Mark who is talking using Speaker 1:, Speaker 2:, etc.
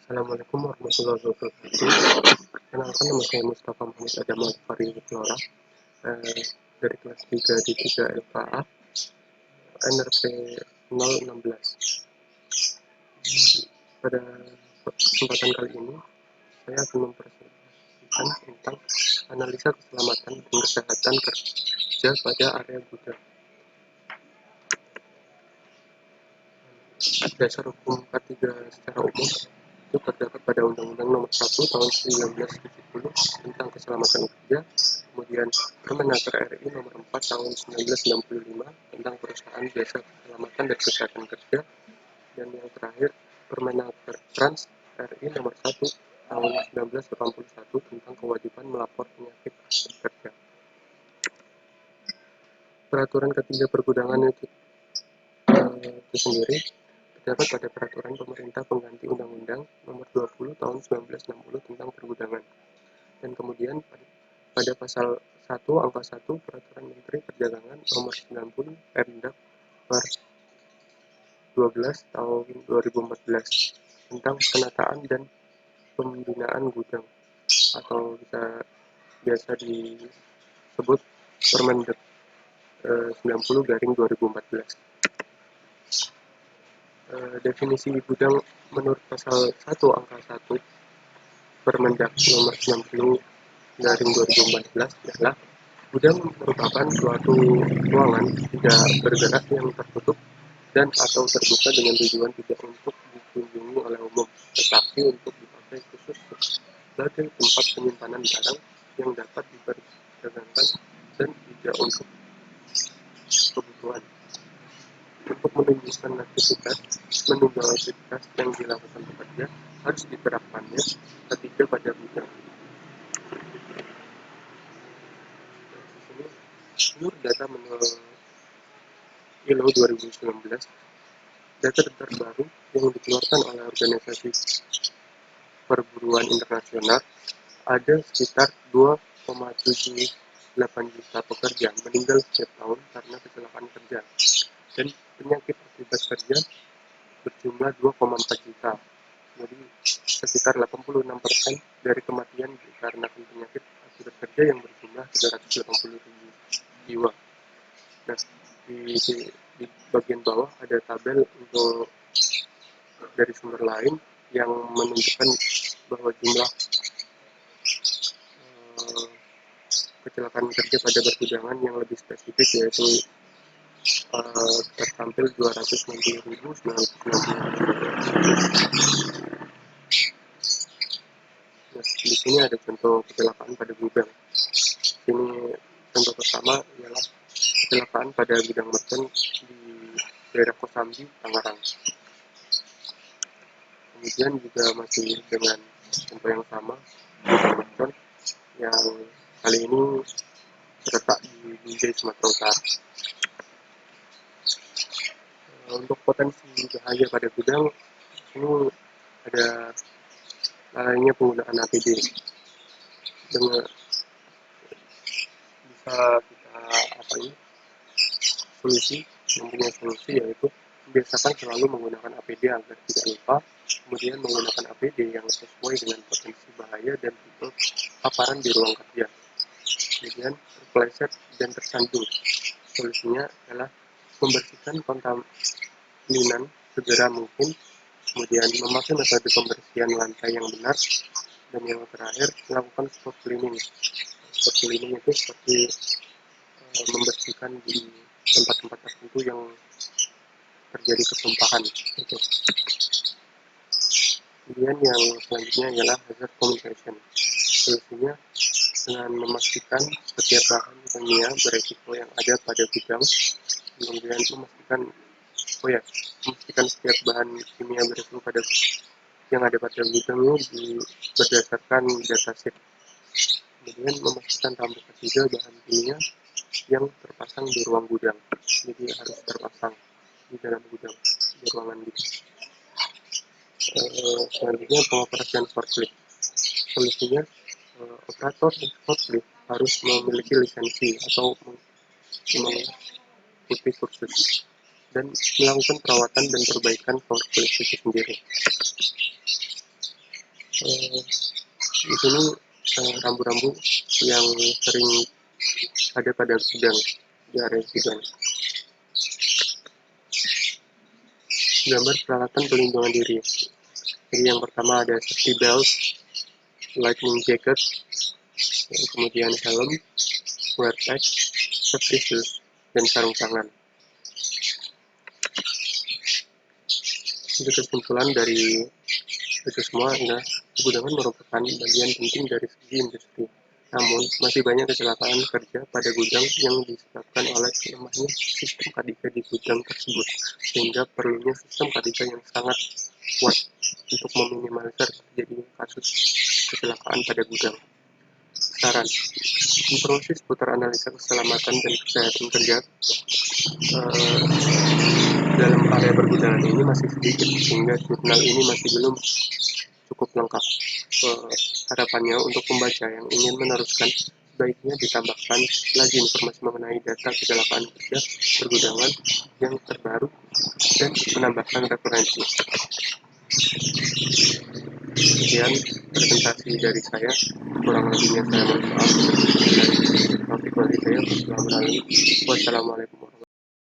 Speaker 1: Assalamualaikum warahmatullahi wabarakatuh. Perkenalkan, nama saya Mustafa Muhammad Adam Al-Fari Flora, dari kelas 3 di 3 LKA, NRP 016. Pada kesempatan kali ini, saya akan mempresentasikan tentang analisa keselamatan dan kesehatan kerja pada area gudang. Dasar hukum K3 secara umum itu terdapat pada Undang-Undang Nomor 1 Tahun 1970 tentang keselamatan kerja, kemudian Permenaker RI Nomor 4 Tahun 1965 tentang perusahaan jasa keselamatan dan kesehatan kerja, dan yang terakhir Permenaker Trans RI Nomor 1 Tahun 1981 tentang kewajiban melapor penyakit kerja. Peraturan ketiga pergudangan itu sendiri terdapat pada Peraturan Pemerintah Pengganti Undang-Undang Nomor 20 Tahun 1960 tentang Pergudangan. Dan kemudian pada pasal 1 angka 1 Peraturan Menteri Perdagangan Nomor 90 Pemda per 12 tahun 2014 tentang penataan dan pembinaan gudang, atau biasa disebut Permendek 90/2014. Definisi gudang menurut pasal 1 angka 1 Permendak Nomor 90/2014 adalah gudang merupakan suatu ruangan tidak bergerak yang tertutup dan atau terbuka dengan tujuan tidak untuk dikunjungi oleh umum, tetapi untuk dipakai khusus sebagai tempat penyimpanan barang yang dapat diperdagangkan dan tidak untuk kebutuhan. Untuk menunjukkan aktivitas yang dilakukan pekerja harus diterapkannya ketiga pada gudang. Menurut data ILO 2019, data terbaru yang dikeluarkan oleh Organisasi Perburuan Internasional, ada sekitar 2,78 juta pekerja meninggal setiap tahun karena kecelakaan kerja, dan penyakit akibat kerja berjumlah 2,4 juta. Jadi sekitar 86% dari kematian dikarenakan penyakit akibat kerja yang berjumlah 380.000 jiwa. Nah, di bagian bawah ada tabel untuk dari sumber lain yang menunjukkan bahwa jumlah kecelakaan kerja pada pergudangan yang lebih spesifik, yaitu tertampil 260.960. Nah, di sini ada contoh kecelakaan pada gudang. Ini contoh pertama ialah kecelakaan pada gudang merchant di daerah Kosambi, Tangerang. Kemudian juga masih dengan contoh yang sama, gudang merchant yang kali ini terletak di Binjai, Sumatera Utara. Untuk potensi bahaya pada gudang, ini ada lalainya penggunaan APD. Dengan bisa kita mempunyai solusi, yaitu biasakan selalu menggunakan APD agar tidak lupa, kemudian menggunakan APD yang sesuai dengan potensi bahaya dan tipe paparan di ruang kerja, kemudian terpeleset dan tersandung. Solusinya adalah membersihkan kontaminan segera mungkin, kemudian memakai metode pembersihan lantai yang benar, dan yang terakhir melakukan spot cleaning. Spot cleaning itu seperti membersihkan di tempat-tempat tertentu yang terjadi ketumpahan. Kemudian yang selanjutnya adalah hazard communication. Solusinya dengan memastikan setiap bahan kimia beresiko yang ada pada gudang, kemudian memastikan setiap bahan kimia beresiko yang ada pada gudang berdasarkan datasheet. Kemudian memastikan tambah ketiga bahan kimia yang terpasang di ruang gudang. Jadi harus terpasang di dalam gudang, di ruangan gudang. Selanjutnya pengoperasian forklift. Solusinya operator forklift harus memiliki lisensi atau mengikuti kursus dan melakukan perawatan dan perbaikan forklift itu sendiri. Di sini rambu-rambu yang sering ada pada gudang, di area gudang. Gambar peralatan pelindungan diri. Jadi yang pertama ada safety belt, lightning jacket, kemudian helm, wear pack, safety shoes, dan sarung tangan. Untuk kesimpulan dari itu semua adalah kegudangan merupakan bagian penting dari segi industri. Namun, masih banyak kecelakaan kerja pada gudang yang disebabkan oleh lemahnya sistem K3 di gudang tersebut, sehingga perlunya sistem K3 yang sangat kuat untuk meminimalisir terjadinya kasus kecelakaan pada gudang. Saran, informasi seputar analisa keselamatan dan kesehatan kerja dalam area pergudangan ini masih sedikit, sehingga jurnal ini masih belum cukup lengkap. Harapannya untuk pembaca yang ingin meneruskan, sebaiknya ditambahkan lagi informasi mengenai data kecelakaan kerja pergudangan yang terbaru dan menambahkan referensi. Sekian presentasi dari saya, kurang lebihnya saya mohon maaf. Wassalamualaikum warahmatullahi wabarakatuh.